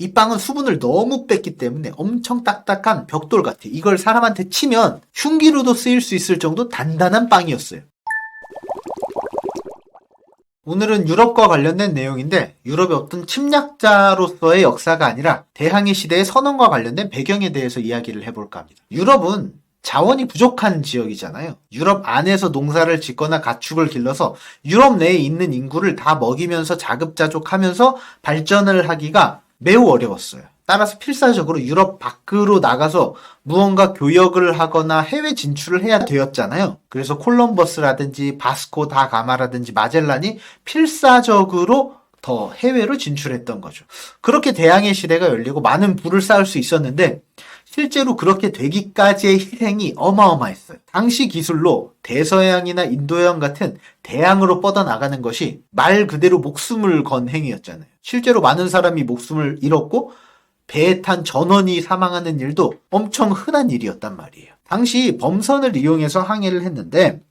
이 빵은 수분을 너무 뺐기 때문에 엄청 딱딱한 벽돌 같아. 이걸 사람한테 치면 흉기로도 쓰일 수 있을 정도 단단한 빵이었어요. 오늘은 유럽과 관련된 내용인데 유럽의 어떤 침략자로서의 역사가 아니라 대항해 시대의 선언과 관련된 배경에 대해서 이야기를 해볼까 합니다. 유럽은 자원이 부족한 지역이잖아요. 유럽 안에서 농사를 짓거나 가축을 길러서 유럽 내에 있는 인구를 다 먹이면서 자급자족하면서 발전을 하기가 매우 어려웠어요. 따라서 필사적으로 유럽 밖으로 나가서 무언가 교역을 하거나 해외 진출을 해야 되었잖아요. 그래서 콜럼버스라든지 바스코 다 가마라든지 마젤란이 필사적으로 더 해외로 진출했던 거죠. 그렇게 대항해 시대가 열리고 많은 부를 쌓을 수 있었는데 실제로 그렇게 되기까지의 희생이 어마어마했어요. 당시 기술로 대서양이나 인도양 같은 대양으로 뻗어나가는 것이 말 그대로 목숨을 건 행위였잖아요. 실제로 많은 사람이 목숨을 잃었고 배에 탄 전원이 사망하는 일도 엄청 흔한 일이었단 말이에요. 당시 범선을 이용해서 항해를 했는데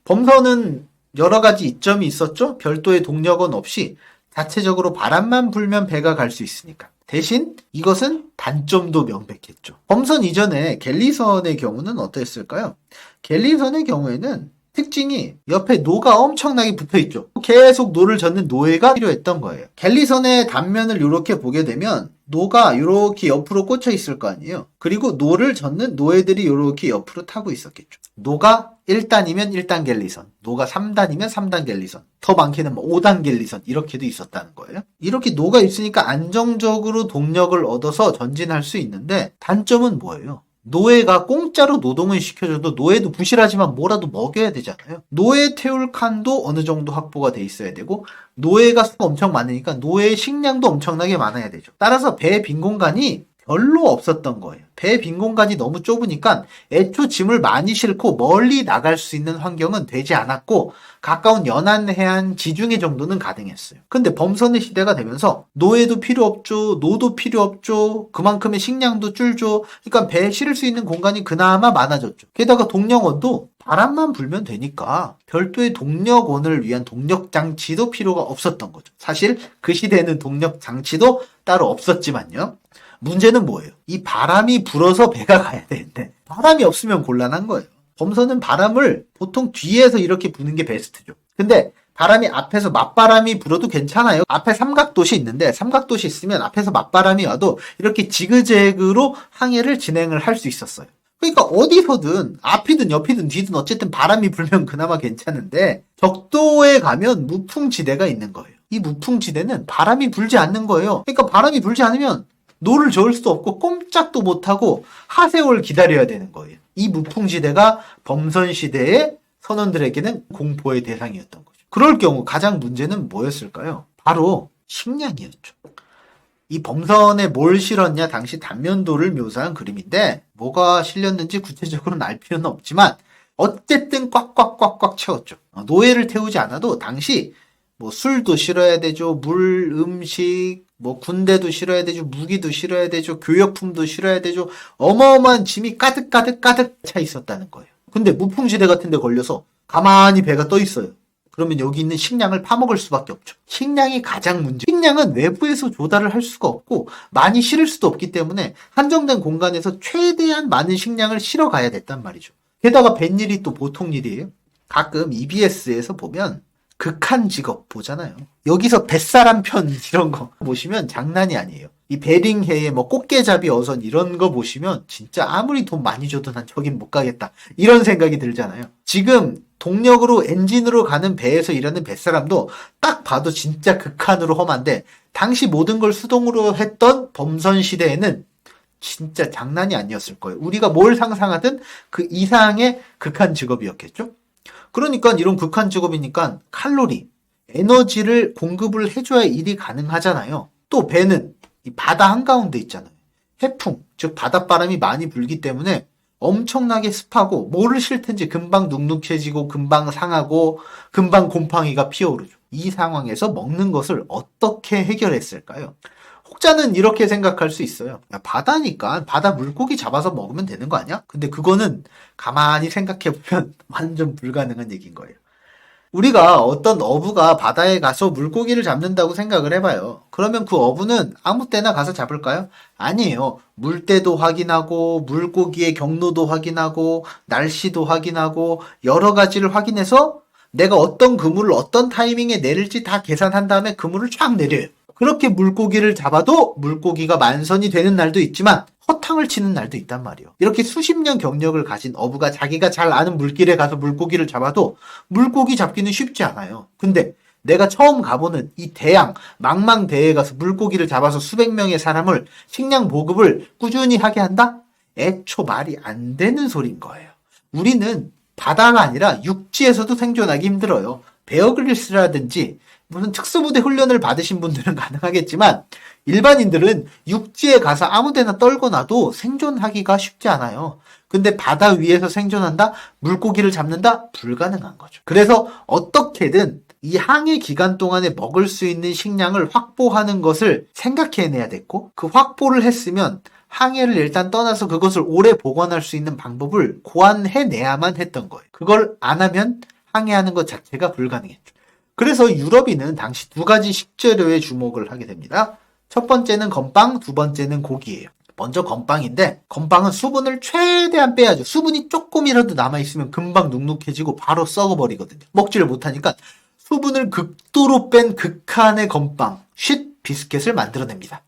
범선은 여러 가지 이점이 있었죠. 별도의 동력은 없이 자체적으로 바람만 불면 배가 갈 수 있으니까. 대신 이것은 단점도 명백했죠. 범선 이전에 갤리선의 경우는 어땠을까요? 갤리선의 경우에는 특징이 옆에 노가 엄청나게 붙어있죠. 계속 노를 젓는 노예가 필요했던 거예요. 갤리선의 단면을 이렇게 보게 되면 노가 이렇게 옆으로 꽂혀 있을 거 아니에요. 그리고 노를 젓는 노예들이 이렇게 옆으로 타고 있었겠죠. 노가 1단이면 1단 갤리선, 노가 3단이면 3단 갤리선, 더 많게는 5단 갤리선 이렇게도 있었다는 거예요. 이렇게 노가 있으니까 안정적으로 동력을 얻어서 전진할 수 있는데 단점은 뭐예요? 노예가 공짜로 노동을 시켜줘도 노예도 부실하지만 뭐라도 먹여야 되잖아요. 노예 태울 칸도 어느 정도 확보가 돼 있어야 되고 노예가 수가 엄청 많으니까 노예의 식량도 엄청나게 많아야 되죠. 따라서 배 빈 공간이 별로 없었던 거예요. 배 빈 공간이 너무 좁으니까 애초 짐을 많이 싣고 멀리 나갈 수 있는 환경은 되지 않았고 가까운 연안, 해안, 지중해 정도는 가능했어요. 근데 범선의 시대가 되면서 노예도 필요 없죠. 노도 필요 없죠. 그만큼의 식량도 줄죠. 그러니까 배에 실을 수 있는 공간이 그나마 많아졌죠. 게다가 동력원도 바람만 불면 되니까 별도의 동력원을 위한 동력장치도 필요가 없었던 거죠. 사실 그 시대에는 동력장치도 따로 없었지만요. 문제는 뭐예요? 이 바람이 불어서 배가 가야 되는데 바람이 없으면 곤란한 거예요. 범선은 바람을 보통 뒤에서 이렇게 부는 게 베스트죠. 근데 바람이 앞에서 맞바람이 불어도 괜찮아요. 앞에 삼각도시 있는데 삼각도시 있으면 앞에서 맞바람이 와도 이렇게 지그재그로 항해를 진행을 할 수 있었어요. 그러니까 어디서든 앞이든 옆이든 뒤든 어쨌든 바람이 불면 그나마 괜찮은데 적도에 가면 무풍지대가 있는 거예요. 이 무풍지대는 바람이 불지 않는 거예요. 그러니까 바람이 불지 않으면 노를 저을 수도 없고 꼼짝도 못하고 하세월 기다려야 되는 거예요. 이 무풍지대가 범선시대의 선원들에게는 공포의 대상이었던 거죠. 그럴 경우 가장 문제는 뭐였을까요? 바로 식량이었죠. 이 범선에 뭘 실었냐 당시 단면도를 묘사한 그림인데 뭐가 실렸는지 구체적으로는 알 필요는 없지만 어쨌든 꽉꽉꽉꽉 채웠죠. 노예를 태우지 않아도 당시 뭐 술도 실어야 되죠. 물, 음식, 뭐 군대도 실어야 되죠. 무기도 실어야 되죠. 교역품도 실어야 되죠. 어마어마한 짐이 가득 차 있었다는 거예요. 근데 무풍지대 같은 데 걸려서 가만히 배가 떠 있어요. 그러면 여기 있는 식량을 파먹을 수밖에 없죠. 식량이 가장 문제. 식량은 외부에서 조달을 할 수가 없고 많이 실을 수도 없기 때문에 한정된 공간에서 최대한 많은 식량을 실어 가야 됐단 말이죠. 게다가 뱃일이 또 보통 일이에요. 가끔 EBS에서 보면 극한 직업 보잖아요. 여기서 뱃사람 편 이런 거 보시면 장난이 아니에요. 이 베링해의 뭐 꽃게잡이 어선 이런 거 보시면 진짜 아무리 돈 많이 줘도 난 저긴 못 가겠다. 이런 생각이 들잖아요. 지금 동력으로 엔진으로 가는 배에서 일하는 뱃사람도 딱 봐도 진짜 극한으로 험한데 당시 모든 걸 수동으로 했던 범선 시대에는 진짜 장난이 아니었을 거예요. 우리가 뭘 상상하든 그 이상의 극한 직업이었겠죠? 그러니까 이런 극한 직업이니까 칼로리, 에너지를 공급을 해줘야 일이 가능하잖아요. 또 배는 이 바다 한가운데 있잖아요. 해풍, 즉 바닷바람이 많이 불기 때문에 엄청나게 습하고 뭐를 싣든지 금방 눅눅해지고 금방 상하고 금방 곰팡이가 피어오르죠. 이 상황에서 먹는 것을 어떻게 해결했을까요? 혹자는 이렇게 생각할 수 있어요. 야, 바다니까 바다 물고기 잡아서 먹으면 되는 거 아니야? 근데 그거는 가만히 생각해보면 완전 불가능한 얘기인 거예요. 우리가 어떤 어부가 바다에 가서 물고기를 잡는다고 생각을 해봐요. 그러면 그 어부는 아무 때나 가서 잡을까요? 아니에요. 물때도 확인하고, 물고기의 경로도 확인하고, 날씨도 확인하고, 여러 가지를 확인해서 내가 어떤 그물을 어떤 타이밍에 내릴지 다 계산한 다음에 그물을 쫙 내려요. 그렇게 물고기를 잡아도 물고기가 만선이 되는 날도 있지만 허탕을 치는 날도 있단 말이에요. 이렇게 수십 년 경력을 가진 어부가 자기가 잘 아는 물길에 가서 물고기를 잡아도 물고기 잡기는 쉽지 않아요. 근데 내가 처음 가보는 이 대양, 망망대해에 가서 물고기를 잡아서 수백 명의 사람을 식량 보급을 꾸준히 하게 한다? 애초 말이 안 되는 소린 거예요. 우리는 바다가 아니라 육지에서도 생존하기 힘들어요. 베어그릴스라든지 무슨 특수부대 훈련을 받으신 분들은 가능하겠지만 일반인들은 육지에 가서 아무데나 떨고 나도 생존하기가 쉽지 않아요. 근데 바다 위에서 생존한다? 물고기를 잡는다? 불가능한 거죠. 그래서 어떻게든 이 항해 기간 동안에 먹을 수 있는 식량을 확보하는 것을 생각해내야 됐고, 그 확보를 했으면 항해를 일단 떠나서 그것을 오래 보관할 수 있는 방법을 고안해내야만 했던 거예요. 그걸 안 하면 항해하는 것 자체가 불가능했죠. 그래서 유럽인은 당시 두 가지 식재료에 주목을 하게 됩니다. 첫 번째는 건빵, 두 번째는 고기예요. 먼저 건빵인데, 건빵은 수분을 최대한 빼야죠. 수분이 조금이라도 남아있으면 금방 눅눅해지고 바로 썩어버리거든요. 먹지를 못하니까 수분을 극도로 뺀 극한의 건빵, 쉿 비스켓을 만들어냅니다.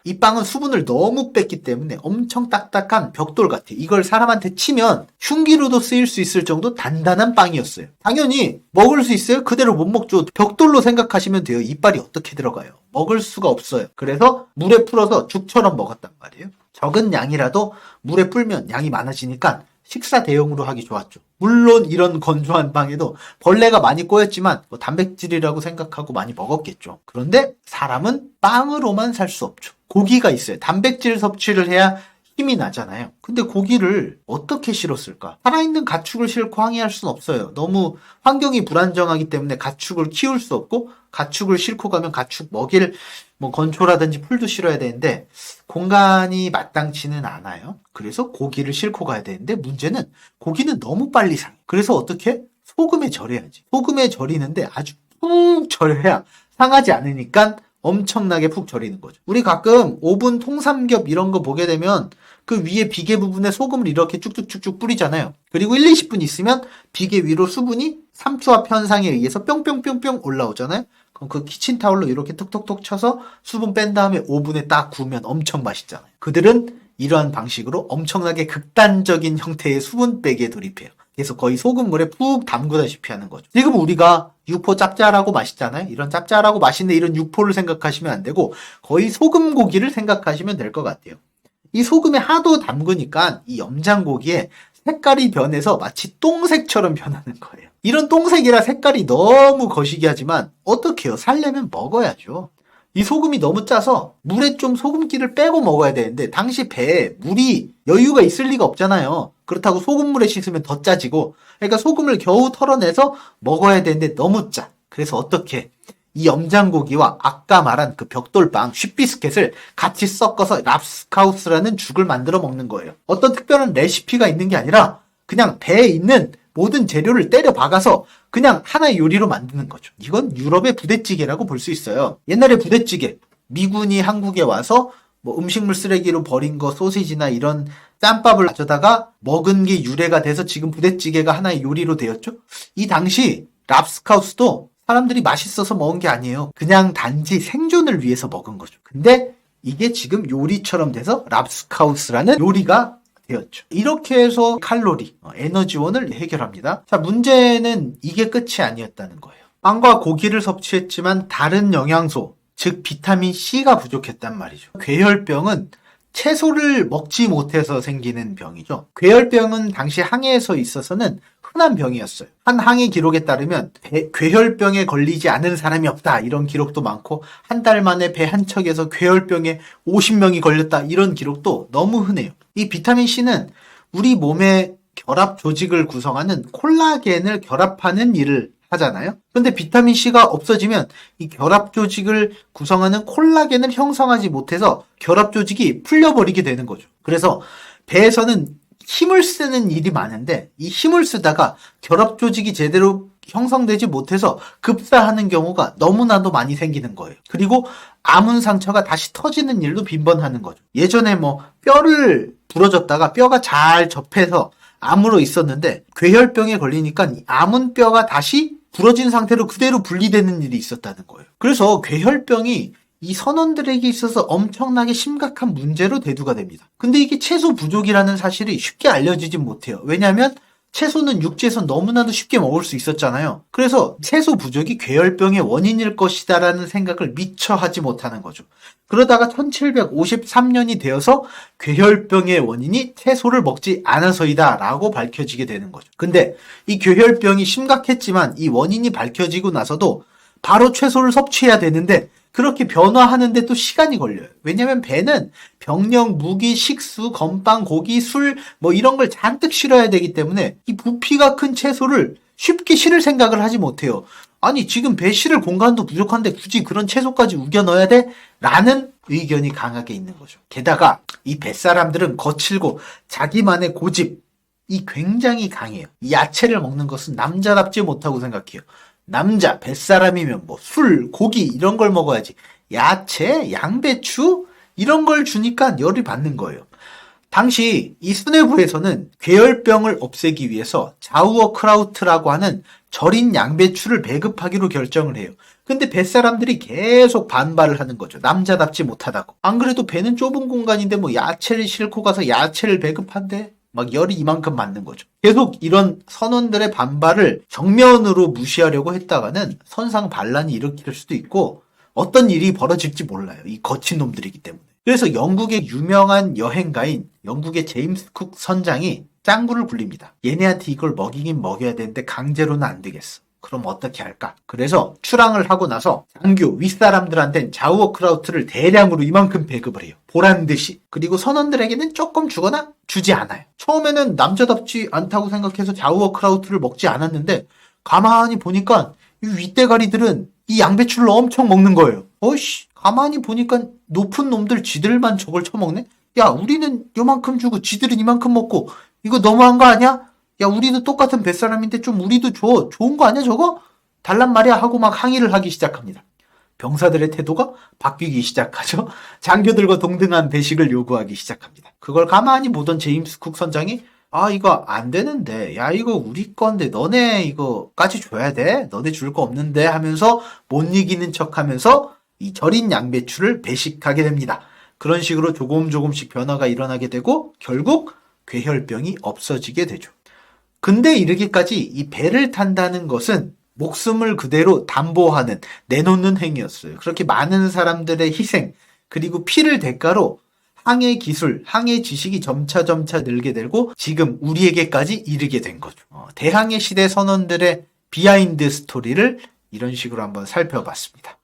이 빵은 수분을 너무 뺐기 때문에 엄청 딱딱한 벽돌 같아. 이걸 사람한테 치면 흉기로도 쓰일 수 있을 정도 단단한 빵이었어요. 당연히 먹을 수 있어요? 그대로 못 먹죠. 벽돌로 생각하시면 돼요. 이빨이 어떻게 들어가요? 먹을 수가 없어요. 그래서 물에 풀어서 죽처럼 먹었단 말이에요. 적은 양이라도 물에 불면 양이 많아지니까 식사 대용으로 하기 좋았죠. 물론 이런 건조한 빵에도 벌레가 많이 꼬였지만 단백질이라고 생각하고 많이 먹었겠죠. 그런데 사람은 빵으로만 살 수 없죠. 고기가 있어요. 단백질 섭취를 해야 힘이 나잖아요. 근데 고기를 어떻게 실었을까? 살아있는 가축을 싣고 항해할 수는 없어요. 너무 환경이 불안정하기 때문에 가축을 키울 수 없고, 가축을 싣고 가면 가축 먹일 건초라든지 풀도 실어야 되는데 공간이 마땅치는 않아요. 그래서 고기를 싣고 가야 되는데 문제는 고기는 너무 빨리 상해. 그래서 어떻게? 소금에 절여야지. 소금에 절이는데 아주 푹 절여야 상하지 않으니까 엄청나게 푹 절이는 거죠. 우리 가끔 오븐 통삼겹 이런 거 보게 되면 그 위에 비계 부분에 소금을 이렇게 쭉쭉쭉쭉 뿌리잖아요. 그리고 1, 20분 있으면 비계 위로 수분이 삼투압 현상에 의해서 뿅뿅뿅뿅 올라오잖아요. 그럼 그 키친타올로 이렇게 톡톡톡 쳐서 수분 뺀 다음에 오븐에 딱 구우면 엄청 맛있잖아요. 그들은 이러한 방식으로 엄청나게 극단적인 형태의 수분 빼기에 돌입해요. 그래서 거의 소금물에 푹 담그다시피 하는 거죠. 지금 우리가 육포 짭짤하고 맛있잖아요. 이런 짭짤하고 맛있는 이런 육포를 생각하시면 안 되고 거의 소금고기를 생각하시면 될 것 같아요. 이 소금에 하도 담그니까 이 염장고기에 색깔이 변해서 마치 똥색처럼 변하는 거예요. 이런 똥색이라 색깔이 너무 거시기 하지만 어떡해요? 살려면 먹어야죠. 이 소금이 너무 짜서 물에 좀 소금기를 빼고 먹어야 되는데 당시 배에 물이 여유가 있을 리가 없잖아요. 그렇다고 소금물에 씻으면 더 짜지고, 그러니까 소금을 겨우 털어내서 먹어야 되는데 너무 짜. 그래서 어떻게 이 염장고기와 아까 말한 그 벽돌빵 쉿비스켓을 같이 섞어서 랍스카우스라는 죽을 만들어 먹는 거예요. 어떤 특별한 레시피가 있는 게 아니라 그냥 배에 있는 모든 재료를 때려 박아서 그냥 하나의 요리로 만드는 거죠. 이건 유럽의 부대찌개라고 볼 수 있어요. 옛날에 부대찌개, 미군이 한국에 와서 음식물 쓰레기로 버린 거 소시지나 이런 짬밥을 가져다가 먹은 게 유래가 돼서 지금 부대찌개가 하나의 요리로 되었죠. 이 당시 랍스카우스도 사람들이 맛있어서 먹은 게 아니에요. 그냥 단지 생존을 위해서 먹은 거죠. 근데 이게 지금 요리처럼 돼서 랍스카우스라는 요리가 되었죠. 이렇게 해서 칼로리, 에너지원을 해결합니다. 자, 문제는 이게 끝이 아니었다는 거예요. 빵과 고기를 섭취했지만 다른 영양소, 즉 비타민 C가 부족했단 말이죠. 괴혈병은 채소를 먹지 못해서 생기는 병이죠. 괴혈병은 당시 항해에서 있어서는 흔한 병이었어요. 한 항해 기록에 따르면 괴혈병에 걸리지 않은 사람이 없다 이런 기록도 많고, 한 달 만에 배 한 척에서 괴혈병에 50명이 걸렸다 이런 기록도 너무 흔해요. 이 비타민 C는 우리 몸의 결합 조직을 구성하는 콜라겐을 결합하는 일을 하잖아요. 그런데 비타민 C가 없어지면 이 결합 조직을 구성하는 콜라겐을 형성하지 못해서 결합 조직이 풀려버리게 되는 거죠. 그래서 배에서는 힘을 쓰는 일이 많은데 이 힘을 쓰다가 결합 조직이 제대로 형성되지 못해서 급사하는 경우가 너무나도 많이 생기는 거예요. 그리고 아문 상처가 다시 터지는 일도 빈번하는 거죠. 예전에 뼈를 부러졌다가 뼈가 잘 접해서 암으로 있었는데 괴혈병에 걸리니까 아문뼈가 다시 부러진 상태로 그대로 분리되는 일이 있었다는 거예요. 그래서 괴혈병이 이 선원들에게 있어서 엄청나게 심각한 문제로 대두가 됩니다. 근데 이게 채소 부족이라는 사실이 쉽게 알려지진 못해요. 왜냐하면 채소는 육지에서 너무나도 쉽게 먹을 수 있었잖아요. 그래서 채소 부족이 괴혈병의 원인일 것이다라는 생각을 미처 하지 못하는 거죠. 그러다가 1753년이 되어서 괴혈병의 원인이 채소를 먹지 않아서이다 라고 밝혀지게 되는 거죠. 근데 이 괴혈병이 심각했지만 이 원인이 밝혀지고 나서도 바로 채소를 섭취해야 되는데 그렇게 변화하는데 또 시간이 걸려요. 왜냐면 배는 병력, 무기, 식수, 건빵, 고기, 술 이런 걸 잔뜩 실어야 되기 때문에 이 부피가 큰 채소를 쉽게 실을 생각을 하지 못해요. 아니 지금 배 실을 공간도 부족한데 굳이 그런 채소까지 우겨 넣어야 돼? 라는 의견이 강하게 있는 거죠. 게다가 이 뱃사람들은 거칠고 자기만의 고집이 굉장히 강해요. 야채를 먹는 것은 남자답지 못하고 생각해요. 남자, 뱃사람이면 술, 고기 이런 걸 먹어야지. 야채, 양배추 이런 걸 주니까 열이 받는 거예요. 당시 이 수뇌부에서는 괴혈병을 없애기 위해서 자우어크라우트라고 하는 절인 양배추를 배급하기로 결정을 해요. 근데 뱃사람들이 계속 반발을 하는 거죠. 남자답지 못하다고. 안 그래도 배는 좁은 공간인데 야채를 싣고 가서 야채를 배급한대? 열이 이만큼 맞는 거죠. 계속 이런 선원들의 반발을 정면으로 무시하려고 했다가는 선상 반란이 일으킬 수도 있고 어떤 일이 벌어질지 몰라요. 이 거친 놈들이기 때문에. 그래서 영국의 유명한 여행가인 영국의 제임스 쿡 선장이 짱구를 굴립니다. 얘네한테 이걸 먹이긴 먹여야 되는데 강제로는 안 되겠어. 그럼 어떻게 할까? 그래서 출항을 하고 나서 장교, 윗사람들한테는 자우어크라우트를 대량으로 이만큼 배급을 해요. 보란 듯이. 그리고 선원들에게는 조금 주거나 주지 않아요. 처음에는 남자답지 않다고 생각해서 자우어크라우트를 먹지 않았는데 가만히 보니까 이 윗대가리들은 이 양배추를 엄청 먹는 거예요. 가만히 보니까 높은 놈들 지들만 저걸 처먹네? 야, 우리는 요만큼 주고 지들은 이만큼 먹고 이거 너무한 거 아니야? 야, 우리도 똑같은 뱃사람인데 좀 우리도 줘. 좋은 거 아니야 저거? 달란 말이야 하고 막 항의를 하기 시작합니다. 병사들의 태도가 바뀌기 시작하죠. 장교들과 동등한 배식을 요구하기 시작합니다. 그걸 가만히 보던 제임스 쿡 선장이 이거 안 되는데, 야, 이거 우리 건데 너네 이거까지 줘야 돼? 너네 줄 거 없는데 하면서 못 이기는 척 하면서 이 절인 양배추를 배식하게 됩니다. 그런 식으로 조금씩 변화가 일어나게 되고 결국 괴혈병이 없어지게 되죠. 근데 이르기까지 이 배를 탄다는 것은 목숨을 그대로 담보하는, 내놓는 행위였어요. 그렇게 많은 사람들의 희생, 그리고 피를 대가로 항해 기술, 항해 지식이 점차 늘게 되고 지금 우리에게까지 이르게 된 거죠. 대항해 시대 선원들의 비하인드 스토리를 이런 식으로 한번 살펴봤습니다.